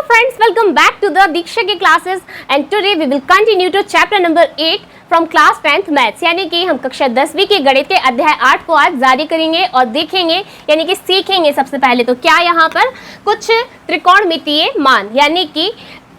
friends, welcome back to the Diksha की classes and today we will continue to chapter number 8 from class 10th maths। यानी कि हम कक्षा 10वीं के गणित के अध्याय 8 को आज जारी करेंगे और देखेंगे यानी कि सीखेंगे। सबसे पहले तो क्या यहाँ पर कुछ त्रिकोणमितीय मान यानी कि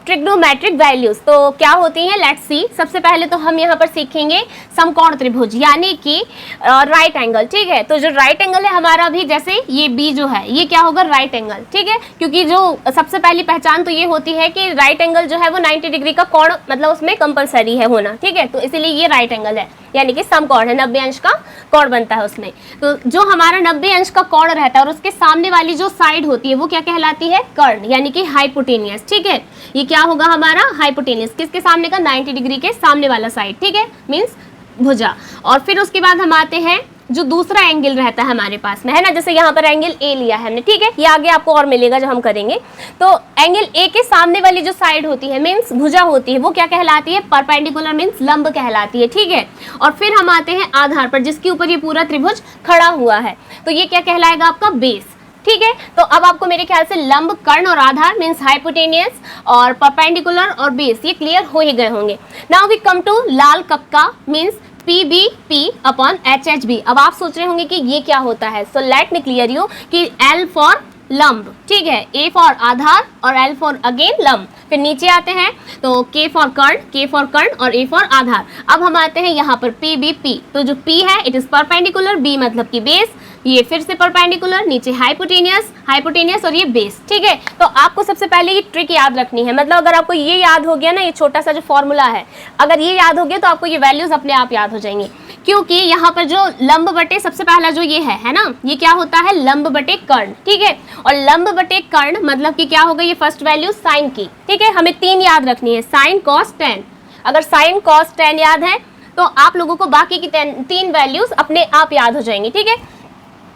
ट्रिग्नोमेट्रिक वैल्यूज तो क्या होती हैं, लेट्स सी। सबसे पहले तो हम यहाँ पर सीखेंगे समकोण त्रिभुज यानी कि राइट एंगल। ठीक है, तो जो राइट एंगल है हमारा भी, जैसे ये बी जो है ये क्या होगा, राइट एंगल। ठीक है, क्योंकि जो सबसे पहली पहचान तो ये होती है कि राइट एंगल जो है वो 90 डिग्री का कोण मतलब उसमें कंपलसरी है होना। ठीक है, तो इसीलिए ये राइट एंगल है यानी कि समकोण है, 90 अंश का कोण बनता है उसमें। तो जो हमारा 90 अंश का कोण रहता है और उसके सामने वाली जो साइड होती है वो क्या कहलाती है, कर्ण यानी कि हाइपोटेनियस। ठीक है, ये क्या होगा हमारा हाइपोटेनियस, किसके सामने का, 90 डिग्री के सामने वाला साइड। ठीक है, मीन्स भुजा। और फिर उसके बाद हम आते हैं जो दूसरा एंगल रहता है हमारे पास में, है ना, जैसे यहाँ पर एंगल ए लिया है हमने। ठीक है, ये आगे आपको और मिलेगा जब हम करेंगे। तो एंगल ए के सामने वाली जो साइड होती है मीन्स भुजा होती है वो क्या कहलाती है, परपेंडिकुलर मीन्स लंब कहलाती है। ठीक है, और फिर हम आते हैं आधार पर जिसके ऊपर ये पूरा त्रिभुज खड़ा हुआ है, तो ये क्या कहलाएगा आपका बेस। ठीक है, तो अब आपको मेरे ख्याल से लंब, कर्ण और आधार मीन्स हाइपोटेनियस और परपेंडिकुलर और बेस ये क्लियर हो ही गए होंगे। नाउ वी कम टू लाल कक्का मीन्स PBP अपॉन HHB। अब आप सोच रहे होंगे कि ये क्या होता है, so let me clear you कि L फॉर लंब, ठीक है, A फॉर आधार और L फॉर अगेन लंब। फिर नीचे आते हैं तो K फॉर कर्ण और A फॉर आधार। अब हम आते हैं यहाँ पर PBP, तो जो P है इट इज परपेंडिकुलर, B मतलब कि बेस, ये फिर से परपेंडिकुलर, नीचे हाइपोटेनियस और ये बेस। ठीक है, तो आपको सबसे पहले ये ट्रिक याद रखनी है, मतलब अगर आपको ये याद हो गया ना, ये छोटा सा जो फॉर्मूला है अगर ये याद हो गया तो आपको ये वैल्यूज अपने आप याद हो जाएंगे। क्योंकि यहाँ पर जो लंब बटे सबसे पहला जो ये है ना, ये क्या होता है, लंब बटे कर्ण। ठीक है, और लंब बटे कर्ण मतलब कि क्या होगा, ये फर्स्ट वैल्यू साइन की। ठीक है, हमें 3 याद रखनी है, साइन कॉस टेन। अगर साइन कॉस टेन याद है तो आप लोगों को बाकी की 3 वैल्यूज अपने आप याद हो जाएंगी। ठीक है,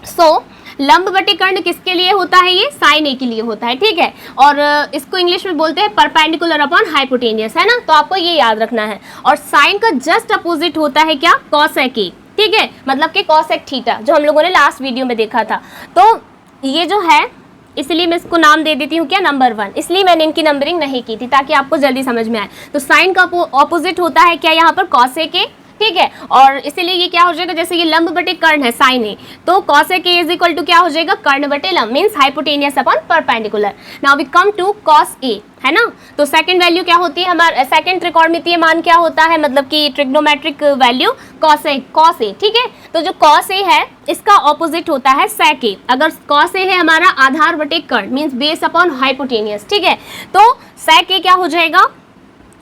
सो लंब बटे कर्ण किसके लिए होता है, ये साइन ए के लिए होता है। ठीक है, और इसको इंग्लिश में बोलते हैं परपेंडिकुलर अपॉन हाइपोटेनियस, है ना, तो आपको ये याद रखना है। और साइन का जस्ट अपोजिट होता है क्या, कॉसेक ए। ठीक है, मतलब कि कॉसेक थीटा जो हम लोगों ने लास्ट वीडियो में देखा था। तो ये जो है इसलिए मैं इसको नाम दे देती हूँ क्या, नंबर 1, इसलिए मैंने इनकी नंबरिंग नहीं की थी ताकि आपको जल्दी समझ में आए। तो साइन का ऑपोजिट होता है क्या, यहाँ पर कॉसेक ए। ठीक है, और इसीलिए ये क्या हो जाएगा, जैसे ये लंब बटे कर्ण है साइन ए, तो cosec A is equal to क्या हो जाएगा, कर्ण बटे लंब means hypotenuse upon perpendicular. Now we come to cos A, है ना। तो सेकंड वैल्यू क्या होती है, हमारा सेकंड त्रिकोणमितीय मान क्या होता है, मतलब कि ट्रिग्नोमेट्रिक वैल्यू कॉस ए। ठीक है, तो जो कॉस ए है इसका ऑपोजिट होता है सेक ए। अगर कॉस ए है हमारा आधार बटे कर्ण मीन्स बेस अपॉन हाइपोटेनियस। ठीक है, तो सेक ए क्या हो जाएगा,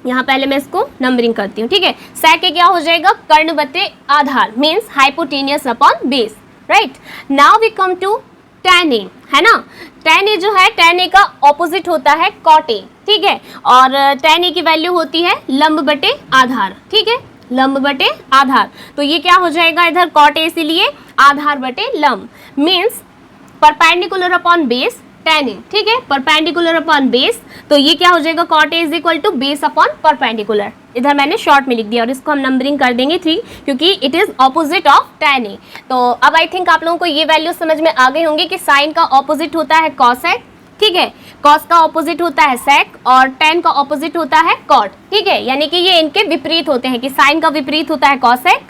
यहाँ पहले मैं इसको नंबरिंग करती हूँ। ठीक है, सेक ए क्या हो जाएगा, कर्ण बटे आधार means hypotenuse upon base. Right, now we come to tan A, है ना। tan ए जो है, tan ए का ऑपोजिट होता है cot ए। ठीक है, और tan ए की वैल्यू होती है लंब बटे आधार। ठीक है, लंब बटे आधार, तो ये क्या हो जाएगा इधर cot ए, इसीलिए आधार बटे लंब means perpendicular upon base tan ए। ठीक है, परपेंडिकुलर अपॉन बेस, तो ये क्या हो जाएगा, cot A is equal to base upon perpendicular. इधर मैंने शॉर्ट में लिख दिया और इसको हम नंबरिंग कर देंगे 3 क्योंकि it is opposite of tan ए। तो अब आई थिंक आप लोगों को ये वैल्यू समझ में आ गई होंगी कि साइन का ऑपोजिट होता है कॉसेक। ठीक है, कॉस का ऑपोजिट होता है सेक और tan का ऑपोजिट होता है कॉट। ठीक है, यानी कि ये इनके विपरीत होते हैं कि साइन का विपरीत होता है कॉसेक,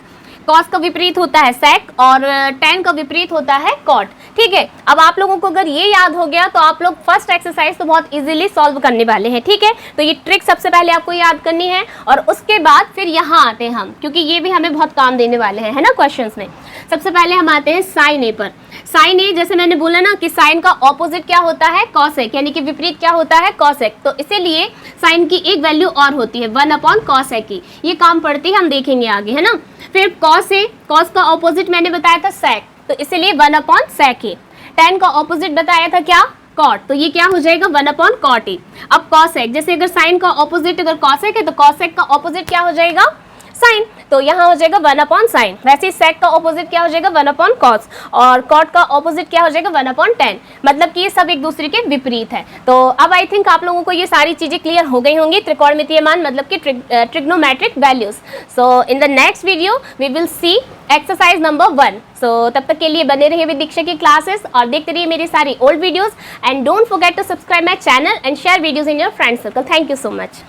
कॉस का विपरीत होता है सेक और tan का विपरीत होता है कॉट। ठीक है, अब आप लोगों को अगर ये याद हो गया तो आप लोग फर्स्ट एक्सरसाइज तो बहुत इजीली सॉल्व करने वाले हैं। ठीक है, तो ये ट्रिक सबसे पहले आपको याद करनी है और उसके बाद फिर यहाँ आते हैं हम, क्योंकि ये भी हमें बहुत काम देने वाले हैं, है ना, क्वेश्चंस में। सबसे पहले हम आते हैं साइन ए पर। साइन ए जैसे मैंने बोला ना कि साइन का ऑपोजिट क्या होता है, कॉसेक, यानी कि विपरीत क्या होता है, कॉसेक। तो इसीलिए साइन की एक वैल्यू और होती है 1 अपॉन कॉसेक की, ये काम पड़ती है, हम देखेंगे आगे, है ना। फिर कॉस ए, कॉस का ऑपोजिट मैंने बताया था सेक, तो इसीलिए 1 अपॉन सेक ए। tan का ऑपोजिट बताया था क्या, कॉट, तो ये क्या हो जाएगा 1 अपॉन कॉट ए। अब कॉसेक, जैसे अगर साइन का ऑपोजिट अगर कॉसेक है तो कॉसेक का ऑपोजिट क्या हो जाएगा, साइन, तो यहाँ हो जाएगा 1 अपॉन साइन। वैसे सेक का ऑपोजिट क्या हो जाएगा 1 अपॉन कॉस, और कॉट का ऑपोजिट क्या हो जाएगा 1 अपॉन टेन। मतलब कि ये सब एक दूसरे के विपरीत है। तो अब आई थिंक आप लोगों को ये सारी चीजें क्लियर हो गई होंगी, त्रिकोणमितीय मान मतलब कि trigonometric values. So in the next video we will see exercise number 1। So तब तक के लिए बने रहिए विद दीक्षा की क्लासेस और देखते रहिए मेरी सारी old videos, and don't forget to subscribe my channel and share videos in your friend circle. Thank you so much.